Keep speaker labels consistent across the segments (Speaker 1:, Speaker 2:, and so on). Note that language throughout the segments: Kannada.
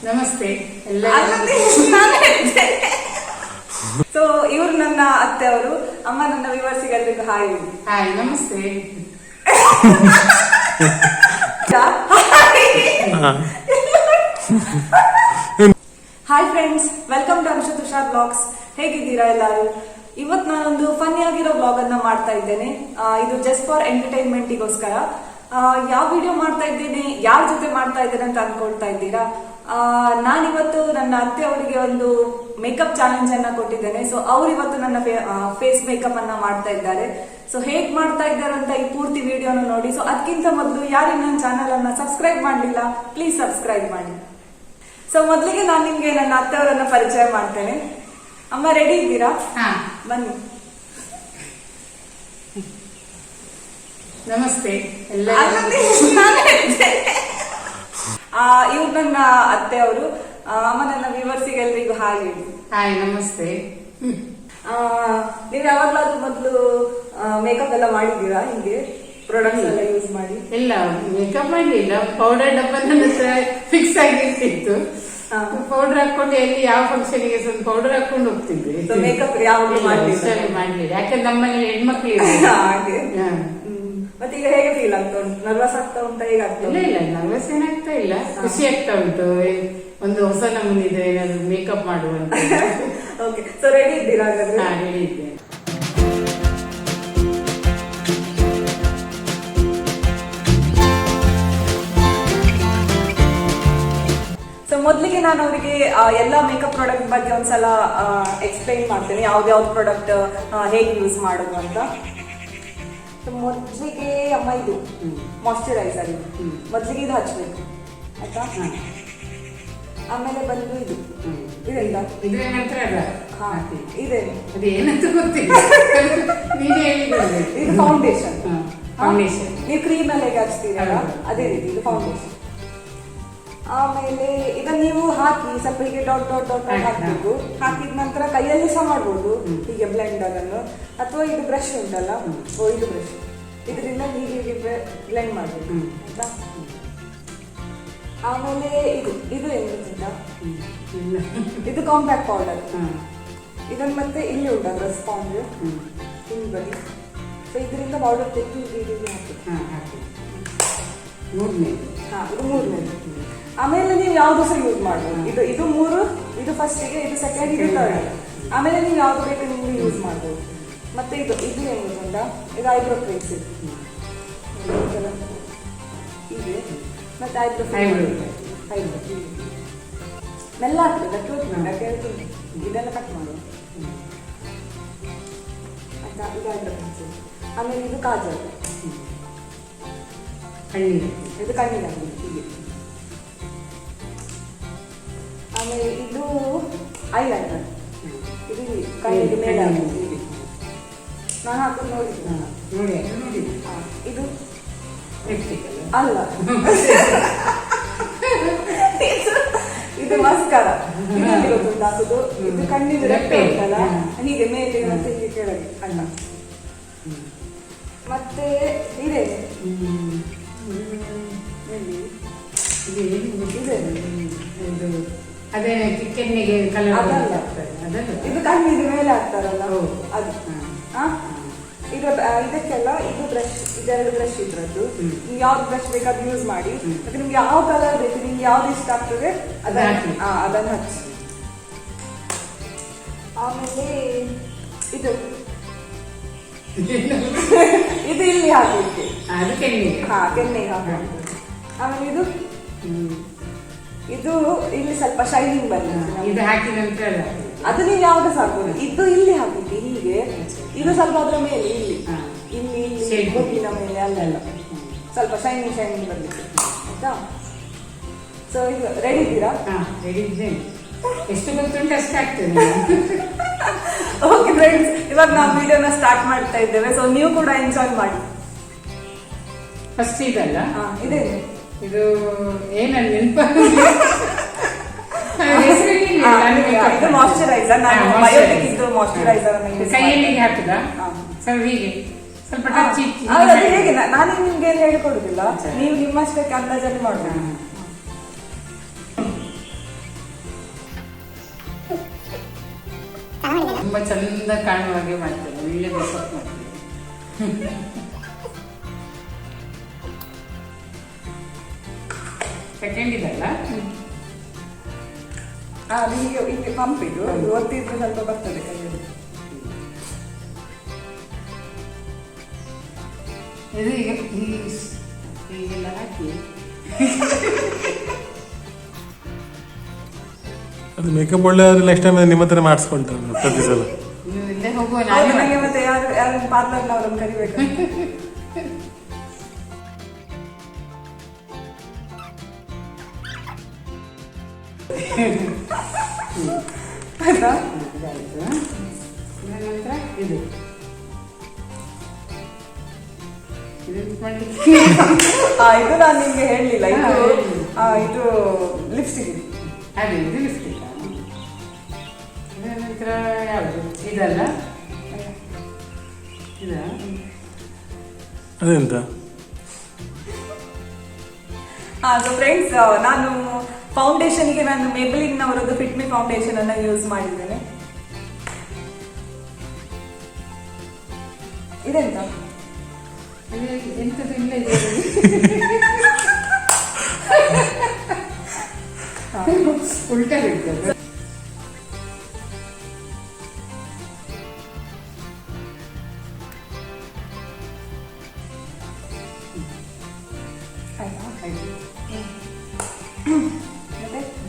Speaker 1: ನಮಸ್ತೆ
Speaker 2: ಸೊ ಇವ್ರು ನನ್ನ ಅತ್ತೆ ಅವರು. ಅಮ್ಮ ನನ್ನ ವಿವರ್ಸಿಗೆ ಎಲ್ರಿಗೂ ಹಾಯ್.
Speaker 1: ಹಾಯ್ ನಮಸ್ತೆ.
Speaker 2: Hi friends, welcome to Anusha Tushar blogs. ಹೇಗಿದ್ದೀರಾ ಎಲ್ಲರೂ? ಇವತ್ತು ನಾನೊಂದು ಫನ್ನಿ ಆಗಿರೋ ಬ್ಲಾಗ್ ಅನ್ನ ಮಾಡ್ತಾ ಇದ್ದೇನೆ. ಇದು ಜಸ್ಟ್ ಫಾರ್ ಎಂಟರ್ಟೈನ್ಮೆಂಟಿಗೋಸ್ಕರ. ಯಾವ ವಿಡಿಯೋ ಮಾಡ್ತಾ ಇದ್ದೇನೆ, ಯಾರ ಜೊತೆ ಮಾಡ್ತಾ ಇದ್ದೇನೆ ಅಂತ ಅನ್ಕೊಳ್ತಾ ಇದ್ದೀರಾ? ನಾನಿವತ್ತು ನನ್ನ ಅತ್ತೆ ಅವರಿಗೆ ಒಂದು ಮೇಕಪ್ ಚಾಲೆಂಜ್ ಅನ್ನ ಕೊಟ್ಟಿದ್ದೇನೆ. ಸೊ ಅವ್ರು ಇವತ್ತು ನನ್ನ ಫೇಸ್ ಮೇಕಪ್ ಅನ್ನ ಮಾಡ್ತಾ ಇದ್ದಾರೆ. ಸೊ ಹೇಗ್ ಮಾಡ್ತಾ ಇದ್ದಾರೆ ಅಂತ ಈ ಪೂರ್ತಿ ವಿಡಿಯೋನ ನೋಡಿ. ಸೊ ಅದಕ್ಕಿಂತ ಮೊದಲು ಯಾರು ನನ್ನ ಚಾನೆಲ್ ಅನ್ನ ಸಬ್ಸ್ಕ್ರೈಬ್ ಮಾಡಲಿಲ್ಲ, ಪ್ಲೀಸ್ ಸಬ್ಸ್ಕ್ರೈಬ್ ಮಾಡಿ. ಸೊ ಮೊದಲಿಗೆ ನಾನು ನಿಮ್ಗೆ ನನ್ನ ಅತ್ತೆಯವರನ್ನ ಪರಿಚಯ ಮಾಡ್ತೇನೆ. ಅಮ್ಮ ರೆಡಿ ಇದ್ದೀರಾ? ಬನ್ನಿ.
Speaker 1: ನಮಸ್ತೆ.
Speaker 2: ಇವ್ರು ನನ್ನ ಅತ್ತೆ ಅವರು. ಅಮ್ಮ ನನ್ನ ವ್ಯೂವರ್ಸಿಗೆ ಎಲ್ರಿಗೂ ಹಾಯ್ ಹೇಳಿ.
Speaker 1: ಹಾಯ್ ನಮಸ್ತೆ.
Speaker 2: ನೀವ್ ಯಾವಾಗ್ಲಾದ್ರೂ ಮೊದಲು ಮೇಕಪ್ ಎಲ್ಲ ಮಾಡಿದ್ದೀರಾ? ಹಿಂಗೆ ಪ್ರಾಡಕ್ಟ್ಸ್ ಎಲ್ಲ ಯೂಸ್ ಮಾಡಿ?
Speaker 1: ಇಲ್ಲ, ಮೇಕಪ್ ಮಾಡಲಿಲ್ಲ. ಪೌಡರ್ ಡಬ್ಬ ನನ್ನ ಹತ್ರ ಫಿಕ್ಸ್ ಆಗಿರ್ತಿತ್ತು. ಪೌಡರ್ ಹಾಕೊಂಡು ಎಲ್ಲಿ ಯಾವ ಫಂಕ್ಷನ್ಗೆ ಸ್ವಲ್ಪ ಪೌಡರ್ ಹಾಕೊಂಡು ಹೋಗ್ತಿದ್ವಿ.
Speaker 2: ಮೇಕಪ್ ಯಾವಾಗಲೂ
Speaker 1: ಮಾಡ್ಲಿಲ್ಲ, ಯಾಕಂದ್ರೆ ನಮ್ಮಲ್ಲಿ ಹೆಣ್ಮಕ್ಳಿಗೆ
Speaker 2: ಹಾಗೆ. ಮತ್ತೆ ಈಗ ಹೇಗೆ ಫೀಲ್ ಆಗ್ತಾ ಉಂಟು? ನರ್ವಸ್ ಆಗ್ತಾ ಉಂಟಾ? ಹೇಗಾಗ್ತಾ?
Speaker 1: ಇಲ್ಲ, ನರ್ವಸ್ ಏನಾಗ್ತಾ ಇಲ್ಲ, ಖುಷಿ ಆಗ್ತಾ ಉಂಟು. ಒಂದು ಹೊಸ ನಮೂನಿದೆ ಏನಾದ್ರು ಮೇಕಪ್ ಮಾಡುವಂತ.
Speaker 2: ಓಕೆ, ಸೊ ರೆಡಿ ಇದ್ದೀರಾ ಹಾಗಾದ್ರೆ?
Speaker 1: ರೆಡಿ ಇದ್ದೇನೆ.
Speaker 2: ಮೊದಲಿಗೆ ನಾನು ಅವರಿಗೆ ಎಲ್ಲಾ ಮೇಕಪ್ ಪ್ರಾಡಕ್ಟ್ ಬಗ್ಗೆ ಒಂದ್ಸಲ ಎಕ್ಸ್ಪ್ಲೈನ್ ಮಾಡ್ತೇನೆ, ಯಾವ್ದಾವ್ದು ಪ್ರಾಡಕ್ಟ್ ಹೇಗೆ ಯೂಸ್ ಮಾಡೋದು ಅಂತ. ಮೊದಲಿಗೆ ಅಮ್ಮ ಇದು ಮಾಯ್ಶ್ಚರೈಸರ್, ಮೊದಲಿಗೆ ಇದು ಹಚ್ಬೇಕು ಆಯ್ತಾ. ಆಮೇಲೆ ಬಂದು ಇದು ಇದೆಲ್ಲ ಇದೆ, ಇದು ಫೌಂಡೇಶನ್. ನೀವು ಕ್ರೀಮ್ ಎಲ್ಲ ಹೇಗೆ ಹಚ್ತೀರಲ್ಲ ಅದೇ ರೀತಿ ಇದು ಫೌಂಡೇಶನ್. ಆಮೇಲೆ ಇದನ್ನ ನೀವು ಹಾಕಿ ಸ್ವಲ್ಪ ಹೀಗೆ ಡಾಟ್ ಡಾಟ್ ಡಾಟ್ ಹಾಕ್ಬೇಕು. ಹಾಕಿದ ನಂತರ ಕೈಯಲ್ಲಿ ಸಹ ಮಾಡ್ಬೋದು ಹೀಗೆ ಬ್ಲೆಂಡರ್ ಅನ್ನು, ಅಥವಾ ಇದು ಬ್ರಷ್ ಉಂಟಲ್ಲ, ಇದು ಬ್ರಷ್, ಇದರಿಂದ ಹೀಗೆ ಬ್ಲೆಂಡ್ ಮಾಡ್ಬೇಕು ಆಯ್ತಾ. ಆಮೇಲೆ ಇದು ಇದು ಏನು ಗೊತ್ತಿಲ್ಲ, ಇದು ಕಾಂಪ್ಯಾಕ್ಟ್ ಪೌಡರ್. ಇದನ್ನ ಮತ್ತೆ ಇಲ್ಲಿ ಉಂಟಲ್ಲ ಸ್ಪಾಂಜ್ ಇಲ್ಲಿ ಬದಿ. ಸೊ ಇದರಿಂದ ಪೌಡರ್ ತೆಗೆದು ಹೀಗೆ ಹಾಕಿ. ಇದು ಮೂರನೇದು. ಆಮೇಲೆ ನೀವು ಯಾವ್ದು ಸಹ ಯೂಸ್ ಮಾಡ್ಬೋದು. ಇದು ಇದು ಮೂರು, ಇದು ಫಸ್ಟಿಗೆ, ಇದು ಸೆಕೆಂಡ್, ಇದು ಥರ್ಡ್. ಆಮೇಲೆ ನೀವು ಯಾವ್ದು ಬೇಕು ನಿಮ್ಗೆ ಯೂಸ್ ಮಾಡ್ಬೋದು. ಮತ್ತೆ ಇದು ಇದು ಏನು ಗೊತ್ತುಂಟಾ, ಇದು ಐಬ್ರೋ ಪ್ಲೇಸ್ ಇದೆ. ಮತ್ತೆ ಐಬ್ರೋ ಮೆಲ್ಲ ಆಗ್ತದೆ, ಕೇಳ್ತೀನಿ. ಇದೆಲ್ಲ ಕಟ್ ಮಾಡುವ ಆಯ್ತಾ. ಇದು ಐಬ್ರೋ ಪ್ಲೇಸ್. ಆಮೇಲೆ ಇದು ಕಾಜಲ್, ಇದು ಕಣ್ಣಿಗೆ ಹೀಗೆ. ಆಮೇಲೆ ಇದು ಐಲೈನರ್, ಇದು ಕಣ್ಣಿಗೆ ಮೇಲೆ ಹಾಕಿ ನಾನು ಹಾಕೊಂಡು ನೋಡಿ. ಇದು ಅಲ್ಲ, ಇದು ಮಸ್ಕಾರ. ಇನ್ನೊಂದು ಗೊತ್ತುಂಟು ಹಾಕುದು, ಇದು ಕಣ್ಣಿನ ರೆಪ್ಪೆ ಉಂಟಲ್ಲ ಹೀಗೆ ಮೇಲೆ ಮತ್ತೆ ಹೀಗೆ ಕೆಳಗೆ ಅಲ್ಲ. ಮತ್ತೆ ಇದೆ
Speaker 1: ಅದೇ ಕೆನ್ನೆಗೆ ಕಲರ್,
Speaker 2: ಇದು ಕಣ್ಣಿಗೆ ಮೇಲೆ ಹಾಕ್ತಾರಲ್ಲ ಅದು. ಇದು ಇದಕ್ಕೆಲ್ಲ ಇದು ಬ್ರಷ್, ಇದೆರಡು ಬ್ರಷ್ ಇದ್ರದ್ದು. ನೀವು ಯಾವ್ದು ಬ್ರಷ್ ಬೇಕಾದ್ರೂ ಯೂಸ್ ಮಾಡಿ. ಮತ್ತೆ ನಿಮ್ಗೆ ಯಾವ ಕಲರ್ ಬೇಕು, ನಿಮ್ಗೆ ಯಾವ್ದು ಇಷ್ಟ ಆಗ್ತದೆ ಅದನ್ನ ಹಚ್ಚಿ. ಆಮೇಲೆ ಇದು ಇದು ಇಲ್ಲಿ ಹಾಕಲಿಕ್ಕೆ, ಕೆನ್ನೆಗೆ ಹಾಕಿ. ಆಮೇಲೆ ಇದು ಇದು ಇಲ್ಲಿ ಸ್ವಲ್ಪ ಶೈನಿಂಗ್ ಬರಲಿ ಅದು ನೀವು ಯಾವ್ದು ಸಾಕ್ಬೋದು. ಇದು ಇಲ್ಲಿ ಹಾಕಲಿಕ್ಕೆ ಹೀಗೆ, ಇದು ಸ್ವಲ್ಪ ಅದರ ಮೇಲೆ ಇಲ್ಲಿ ಇಲ್ಲಿ ಇಲ್ಲಿ ಮೂಗಿನ ಮೇಲೆ ಅಲ್ಲೆಲ್ಲ ಸ್ವಲ್ಪ ಶೈನಿಂಗ್ ಶೈನಿಂಗ್ ಬರ್ಲಿಕ್ಕೆ ಆಯ್ತಾ. ಸೊ ಇದು ರೆಡಿ ಇದ್ದೀರಾ?
Speaker 1: ಎಷ್ಟು ಗೊತ್ತುಂಟು ಅಷ್ಟು ಆಗ್ತದೆ.
Speaker 2: ಓಕೆ ಫ್ರೆಂಡ್ಸ್, ಇವಾಗ ನಾವು ವಿಡಿಯೋನ ಸ್ಟಾರ್ಟ್ ಮಾಡ್ತಾ ಇದ್ದೇವೆ. ಸೊ ನೀವು ಕೂಡ ಎಂಜಾಯ್ ಮಾಡಿ.
Speaker 1: ಫಸ್ಟ್ ಇದಲ್ಲ,
Speaker 2: ಇದೇನು
Speaker 1: ಇದು ಏನಲ್ಲ ನೆನಪ,
Speaker 2: ಇದು ಮಾಯ್ಶ್ಚರೈಸರ್. ನಾನು ಬಯೋಟಿಕ್ ಇದ್ದು ಮಾಯ್ಶ್ಚರೈಸರ್
Speaker 1: ಕೈಯಲ್ಲಿ ಹಾಕುದ ಸ್ವಲ್ಪ ಹೀಗೆ ಸ್ವಲ್ಪ ಟಚ್ ಇಚ್ಚಿ.
Speaker 2: ಹೇಗೆ ನಾನು ನಿಮ್ಗೆ ಏನು ಹೇಳಿಕೊಡುದಿಲ್ಲ, ನೀವು ನಿಮ್ಮಷ್ಟಕ್ಕೆ ಅಂದಾಜಲ್ಲಿ ಮಾಡ್ಬೋದು.
Speaker 1: ತುಂಬಾ ಚಂದ ಕಾಣುವ ಹಾಗೆ ಮಾಡ್ತೇನೆ, ಒಳ್ಳೆ ಮೇಕಪ್ ಮಾಡ್ತೇನೆ. ಸೆಕೆಂಡ್ ಇದಲ್ಲ,
Speaker 2: ನಿಮಗೆ ಇಲ್ಲಿ ಪಂಪ್ ಇದು ಒತ್ತಿದ್ರೆ ಸ್ವಲ್ಪ ಬರ್ತದೆ ಕೈಯಲ್ಲಿ.
Speaker 1: ಇದು ಈಗ ಹೀಗೆಲ್ಲ ಹಾಕಿ
Speaker 3: ಅದು ಮೇಕಪ್ ಒಳ್ಳೆ ಆದ್ರೆ ನೆಕ್ಸ್ಟ್ ಟೈಮ್ ನಿಮ್ಮ ಹತ್ರ ಮಾಡಿಸ್ಕೊಳ್ತಾರೆ ಪ್ರತಿ ಸಲ.
Speaker 1: ನೀವು ಇಲ್ಲೇ ಹೋಗುವ
Speaker 2: ಹೌದು, ನನಗೆ ಮತ್ತೆ ಯಾರು ಪಾರ್ಲರ್ನವ್ರನ್ನು ಕರಿಬೇಕು. ಆಯ್ತಾ?
Speaker 1: ಇದಾಯ್ತು. ಇದರ ನಂತರ ಇದು ಮಾಡ್ಲಿಕ್ಕೆ
Speaker 2: ಇದು ನಾನು ನಿಮ್ಗೆ ಹೇಳಲಿಲ್ಲ, ಇದು ಲಿಪ್ಸ್ಟಿಕ್.
Speaker 1: ಅದೇ ಇದು ಲಿಪ್ಸ್ಟಿಕ್. ಇದರ ನಂತರ ಯಾವುದು ಇದಲ್ಲ, ಇದ
Speaker 3: ಅದೆಂತ?
Speaker 2: ಸೊ ಫ್ರೆಂಡ್ಸ್, ನಾನು ಫೌಂಡೇಶನ್ಗೆ ನಾನು ಮೇಬಲಿನ್ ಅವರದ್ದು ಫಿಟ್ ಮಿ ಫೌಂಡೇಶನ್ ಅನ್ನ ಯೂಸ್ ಮಾಡಿದ್ದೇನೆ. ಇದೆಂತ?
Speaker 1: ಎಂತದ್ದು ಇಲ್ಲ ಇದೆ. ಉಲ್ಟಾ ಬಿಡ್ತದೆ.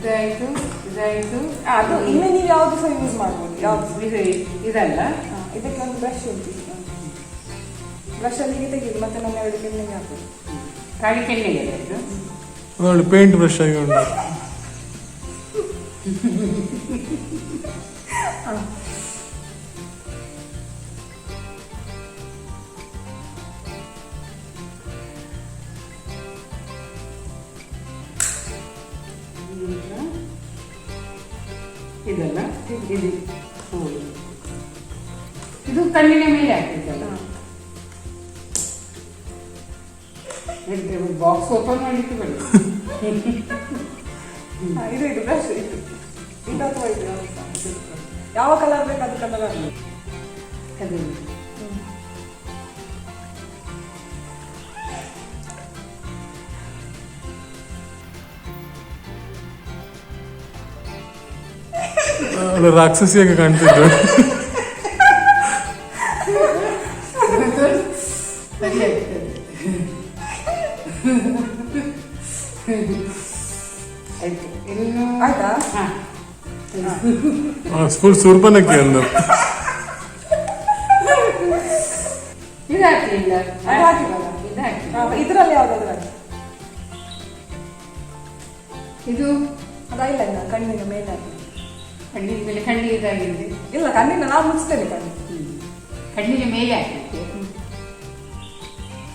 Speaker 1: ಇದಾಯ್ತು, ಇದಾಯ್ತು.
Speaker 2: ಅದು ಇನ್ನು ನೀವು ಯಾವ್ದು ಸಹ ಯೂಸ್ ಮಾಡ್ಬೋದು. ಯಾವ್ದು
Speaker 1: ಇದಲ್ಲ,
Speaker 2: ಇದಕ್ಕೆ ಒಂದು ಬ್ರಷ್ ಉಂಟು. ಬ್ರಷ್ ಅಲ್ಲಿಗೆ ತೆಗೆದು ಮತ್ತೆ ನನ್ನ ಎರಡು ಕೆನ್ನೆಗೆ ಹಾಕೋದು.
Speaker 1: ಖಾಲಿ ಕೆನ್ನೆಗೆ ಇದು
Speaker 3: ಅದೊಳ್ಳೆ ಪೇಂಟ್ ಬ್ರಷ್ ಆಗಿ ಉಂಟು.
Speaker 1: ಇದಲ್ಲ, ಇದು ಇದು ಕಣ್ಣಿನ ಮೇಲೆ ಹಾಕಿದ್ದಲ್ಲ. ಬಾಕ್ಸ್ ಓಪನ್ ಮಾಡಲಿಕ್ಕೆ ಬೇಡ.
Speaker 2: ಇದು ಬ್ರಷ್ ಇದು ಅಥವಾ ಇದು ಯಾವ ಕಲರ್ ಬೇಕು ಅದು ಕಲರ್ ಆಗಲಿ.
Speaker 1: ಅದೇ
Speaker 3: ಅವಳು ರಾಕ್ಷಸಿಯಾಗಿ ಕಾಣ್ತಿದ್ರು.
Speaker 1: ಸರಿ ಆಗ್ತದೆ. ಆಯ್ತು, ಇನ್ನು
Speaker 2: ಆಯ್ತಾ?
Speaker 3: ಫುಲ್ ಸುರ್ಪನಕ್ಕಿ ಒಂದು.
Speaker 1: ಇದು ಹಾಕಲಿಲ್ಲ,
Speaker 2: ಅದು ಹಾಕಿಲ್ಲ.
Speaker 1: ಇದು ಹಾಕಿ.
Speaker 2: ಇದರಲ್ಲಿ ಯಾವ್ದಾದ್ರು ಹಾಕಿ.
Speaker 1: ಇದು
Speaker 2: ಅದಾಗಿಲ್ಲ, ಇಲ್ಲ ಕಣ್ಣಿನ ಮೇಲೆ ಹಾಕಿ.
Speaker 1: ಕಣ್ಣಿನ ಮೇಲೆ ಕಣ್ಣಿಗೆ ಇದಾಗಿದೆ.
Speaker 2: ಇಲ್ಲ, ಕಣ್ಣಿನ ನಾನು ಮುಚ್ತೇನೆ ಕಣ್ಣು.
Speaker 1: ಕಣ್ಣಿನ ಮೇಲೆ ಹಾಕಲಿಕ್ಕೆ.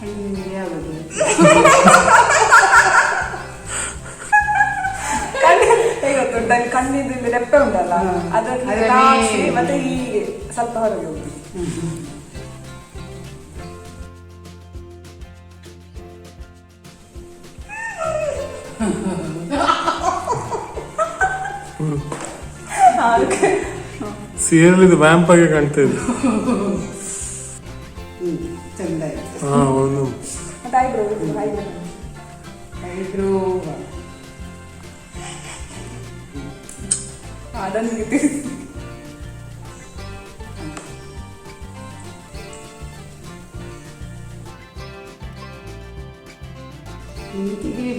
Speaker 1: ಕಣ್ಣಿನ ಮೇಲೆ ಯಾವುದು?
Speaker 2: ಕಣ್ಣಿದ್ದು ರೆಪ್ಪೆ ಉಂಟಲ್ಲ, ಅದರಲ್ಲಿ ಕಾಸಿ ಮತ್ತೆ ಹೀಗೆ ಸ್ವಲ್ಪ ಹೊರಗೆ ಹೋಗಿ.
Speaker 3: ಸೀರಿಯಲ್ ಇದು ವ್ಯಾಂಪ್ ಆಗಿ ಕಾಣ್ತಾ ಇದ್ದು.
Speaker 1: ಚಂದ ಆಯ್ತು.
Speaker 3: ಒಂದು
Speaker 2: ಮತ್ತೆ ಐಬ್ರೋ
Speaker 1: ಐಬ್ರೋ
Speaker 2: ಅದನ್ನು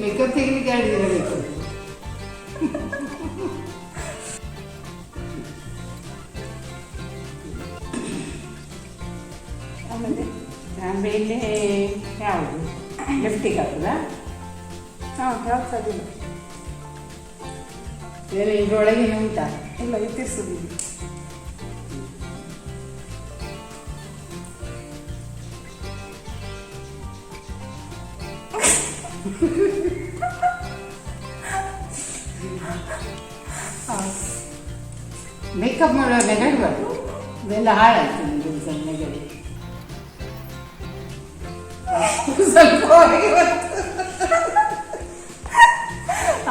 Speaker 1: ಮೇಕಪ್ ತೆಗಿಲಿಕ್ಕೆ ಆಡಿದಿರಬೇಕು. ಆಮೇಲೆ ಯಾವುದು ಲಿಫ್ಟಿಗೆ ಹಾಕುದಾ?
Speaker 2: ಯಾವ್ದು ಸಾಧ್ಯ
Speaker 1: ಬೇರೆ ಇದರೊಳಗೆ ಉಂಟಾ?
Speaker 2: ಇಲ್ಲ, ಇತ್ತಿರ್ಸುದಿಲ್ಲ.
Speaker 1: ಮೇಕಪ್ ಮಾಡುವ ನೆಗಡಬಾರ್ದು, ಇದೆಲ್ಲ ಹಾಳಾಯ್ತು. ನಿಮಗೆ ಸ್ವಲ್ಪ ನೆಗಡಿ ಸ್ವಲ್ಪ ಹೊರಗೆ ಬಂತು.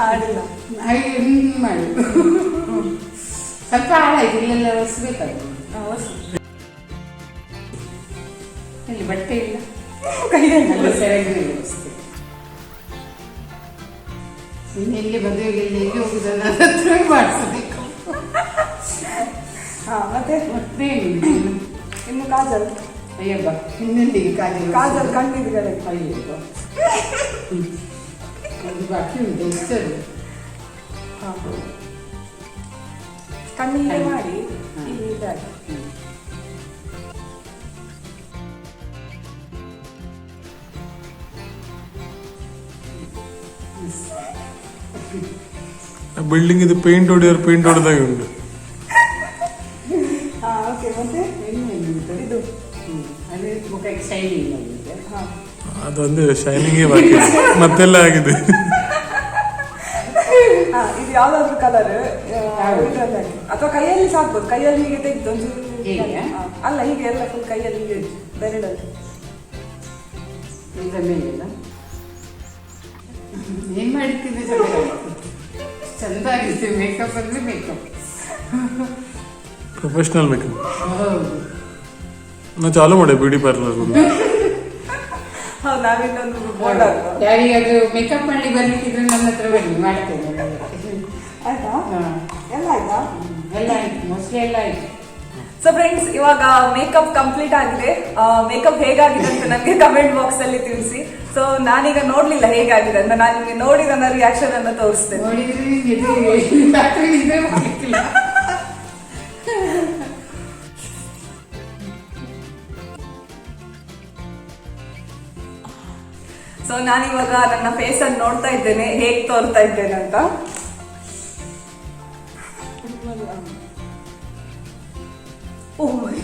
Speaker 2: ಆಡಿಲ್ಲ
Speaker 1: ಹಾಗೆ ಹಿಂಗೆ ಮಾಡು. ಸ್ವಲ್ಪ ಹಾಳಾಯ್ತು, ಇಲ್ಲೆಲ್ಲ ಒರೆಸ್ಬೇಕಾಗ್ತದೆ. ಇಲ್ಲಿ ಬಟ್ಟೆ ಇಲ್ಲ,
Speaker 2: ಕೈಯಲ್ಲಿ
Speaker 1: ಎಲ್ಲ ಸೆರಗಿನಲ್ಲಿ ಬಸ್ತೆ. ಇನ್ನು ಎಲ್ಲಿ ಮದುವೆಗೆ ಎಲ್ಲಿ ಹೋಗುದಲ್ಲ ಹತ್ರ ಮಾಡಿಸಬೇಕು.
Speaker 2: ಹಾ ಮತ್ತೆ
Speaker 1: ಮತ್ತೆ
Speaker 2: ಇನ್ನು ಕಾಜಲ್.
Speaker 1: ಅಯ್ಯಬ್ಬ, ಇನ್ನೆಲ್ಲಿಗೆ
Speaker 2: ಕಾಜಲ್ ಕಣ್ಣಿದ್ಗಡೆ.
Speaker 1: ಅಯ್ಯಬ್ಬ, ಅದು ಬಾಕಿ ಉಂಟು ಇಷ್ಟದು.
Speaker 2: ಕಣ್ಣಿಗೆ ಮಾಡಿ ಇಲ್ಲಿ ಇದಾಗಿ.
Speaker 3: ಬಿಲ್ಡಿಂಗ್ ಇದು ಪೇಂಟ್ ಹೊಡೆದಾಗೆ ಉಂಟು.
Speaker 2: ಹಾ ಓಕೆ ಮತ್ತೆ ಇದು
Speaker 1: ಅದು ಮುಖಕ್ಕೆ ಶೈನಿಂಗ್ ಆಗಿದೆ.
Speaker 2: ಹಾ
Speaker 3: ಅದೊಂದು ಶೈನಿಂಗೇ ಬಾಕಿ ಇದೆ. ಮತ್ತೆಲ್ಲ ಆಗಿದೆ.
Speaker 2: ಹಾ ಇದು ಯಾವ್ದಾದ್ರು ಕಲರ್ ಅಥವಾ ಕೈಯಲ್ಲಿ ಸಾಕ್ಬೋದು. ಕೈಯಲ್ಲಿ ಹೀಗೆ ತೆಗೆದು ಒಂಚೂರು
Speaker 1: ಹೀಗೆ?
Speaker 2: ಅಲ್ಲ ಹೀಗೆ ಎಲ್ಲ ಫುಲ್ ಕೈಯಲ್ಲಿ ಹೀಗೆ ಬೆರಳಲ್ಲಿ.
Speaker 1: ಇದರ ಮೇಲೆಲ್ಲ ಏನ್ ಮಾಡಿಟ್ಟಿದ್ದೆ ಚಂದ ಆಗಿದೆ. ಮೇಕಪ್ ಅಂದ್ರೆ ಮೇಕಪ್.
Speaker 3: Professional makeup.
Speaker 1: ಹೌದು,
Speaker 3: ನಾ ಚಾಲು ಮಾಡಿ ಬ್ಯೂಟಿ ಪಾರ್ಲರ್.
Speaker 2: ಹೌದು ನಾವಿನ್ನೊಂದು ಬೋರ್ಡ್ ಹಾಕುವ.
Speaker 1: ಯಾರಿಗಾದ್ರೂ ಮೇಕಪ್ ಮಾಡಿ ಬರ್ಲಿಕ್ಕಿದ್ರೆ ನನ್ನ ಹತ್ರ ಬನ್ನಿ, ಮಾಡ್ತೇನೆ.
Speaker 2: ಆಯ್ತಾ?
Speaker 1: ಹಾ,
Speaker 2: ಎಲ್ಲ ಆಯ್ತಾ?
Speaker 1: ಎಲ್ಲ ಆಯ್ತು, ಮೋಸ್ಟ್ಲಿ ಎಲ್ಲ ಆಯ್ತು.
Speaker 2: ಸೊ ಫ್ರೆಂಡ್ಸ್, ಇವಾಗ ಮೇಕಪ್ ಕಂಪ್ಲೀಟ್ ಆಗಿದೆ. ಮೇಕಪ್ ಹೇಗಾಗಿದೆ ಅಂತ ನನಗೆ ಕಮೆಂಟ್ ಬಾಕ್ಸ್ ಅಲ್ಲಿ ತಿಳಿಸಿ. ಸೊ ನಾನೀಗ ನೋಡ್ಲಿಲ್ಲ ಹೇಗಾಗಿದೆ ಅಂತ. ನಾನು ನಿಮಗೆ ನೋಡಿ ನನ್ನ ರಿಯಾಕ್ಷನ್ ಅನ್ನು ತೋರಿಸ್ತೇನೆ.
Speaker 1: ನೋಡಿದ್ರೆ ಇದೇ ಮಾಡ್ಲಿಕ್ಕಿಲ್ಲ.
Speaker 2: ಸೊ ನಾನಿವಾಗ ನನ್ನ ಫೇಸ್ ಅನ್ನು ನೋಡ್ತಾ ಇದ್ದೇನೆ, ಹೇಗ್ ತೋರ್ತಾ ಇದ್ದೇನೆ ಅಂತ. ಓ ಮೈ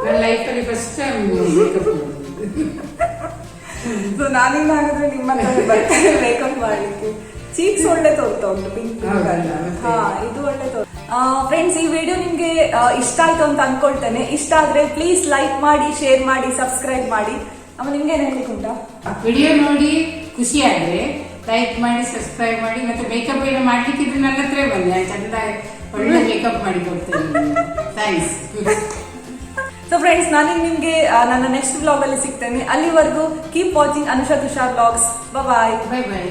Speaker 1: ನನ್ನ ಲೈಫಲ್ಲಿ ಫಸ್ಟ್ ಟೈಮ್ ಮೇಕಪ್.
Speaker 2: ಸೊ ನಾನೇನಾಗಿದ್ರೆ ನಿಮ್ಮ ಹತ್ರ ಬರ್ತಾರೆ ಮೇಕಪ್ ಮಾಡ್ಲಿಕ್ಕೆ. ಚೀಕ್ಸ್ ಒಳ್ಳೆ ತೋರ್ತಾ ಉಂಟು, ಪಿಂಕ್. ಹಾ ಇದು ಒಳ್ಳೆ ಫ್ರೆಂಡ್ಸ್, ಈ ವಿಡಿಯೋ ನಿಮ್ಗೆ ಇಷ್ಟ ಆಯ್ತು ಅಂತ ಅನ್ಕೊಳ್ತೇನೆ. ಇಷ್ಟ ಆದ್ರೆ ಪ್ಲೀಸ್ ಲೈಕ್ ಮಾಡಿ, ಶೇರ್ ಮಾಡಿ, ಸಬ್ಸ್ಕ್ರೈಬ್ ಮಾಡಿ. ಆಮೇಲೆ ನಿಮ್ಗೆ ಏನ್ ಹೇಳ್ಲಿಕ್ಕೆ ಉಂಟಾ?
Speaker 1: ವಿಡಿಯೋ ನೋಡಿ ಖುಷಿ ಆದ್ರೆ ಲೈಕ್ ಮಾಡಿ, ಸಬ್ಸ್ಕ್ರೈಬ್ ಮಾಡಿ. ಮತ್ತೆ ಮೇಕಪ್ ಏನೋ ಮಾಡ್ಲಿಕ್ಕಿದ್ರೆ ನನ್ನ ಹತ್ರ ಬನ್ನಿ, ನಾನು ಚಂದ ಒಳ್ಳೆ ಮೇಕಪ್ ಮಾಡಿ ಕೊಡ್ತೇನೆ. ಥ್ಯಾಂಕ್ಸ್.
Speaker 2: ಸೊ ಫ್ರೆಂಡ್ಸ್, ನಾನು ನಿಮ್ಗೆ ನನ್ನ ನೆಕ್ಸ್ಟ್ ವ್ಲಾಗ್ ಅಲ್ಲಿ ಸಿಗ್ತೇನೆ. ಅಲ್ಲಿವರೆಗೂ keep watching Anusha Tushar vlogs. Bye
Speaker 1: bye ಬಾಯ್.